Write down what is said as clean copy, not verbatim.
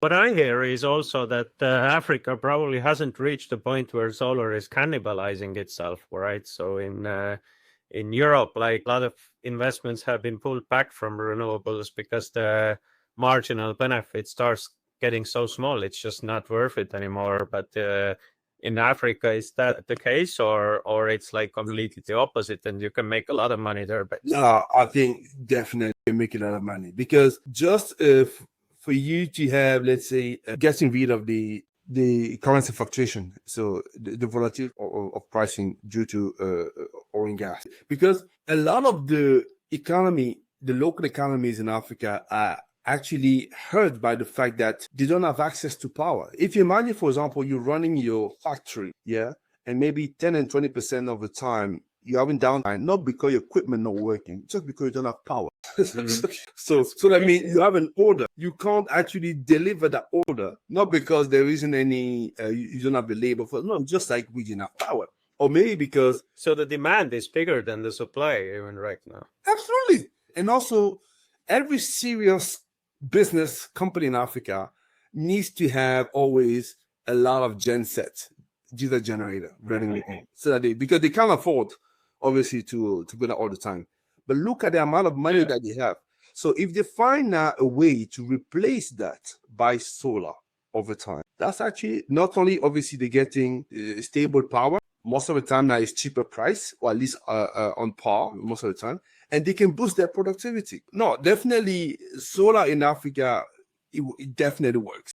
What I hear is also that Africa probably hasn't reached the point where solar is cannibalizing itself, right? So in Europe, like a lot of investments have been pulled back from renewables because the marginal benefit starts getting so small, it's just not worth it anymore. But in Africa, is that the case, or it's like completely the opposite, and you can make a lot of money there? But No, I think definitely you make a lot of money because just if for you to have, let's say, getting rid of the currency fluctuation, so the volatility of pricing due to oil and gas, because a lot of the economy, the local economies in Africa are actually hurt by the fact that they don't have access to power. If you imagine, for example, you're running your factory, yeah, and maybe 10 and 20% of the time you're having downtime, not because your equipment not working, just because you don't have power. So that means you have an order. You can't actually deliver that order, not because there isn't any, you don't have the labor for, no, just like we didn't have power. Or maybe because. so the demand is bigger than the supply even right now. Absolutely. And also, every serious business company in Africa needs to have always a lot of gensets, diesel generator running the end, so that because they can't afford obviously to go there all the time. But look at the amount of money that they have. So if they find now a way to replace that by solar over time, that's actually not only obviously they're getting stable power. Most of the time now it's cheaper price, or at least on par most of the time, and they can boost their productivity. No, definitely solar in Africa, it definitely works.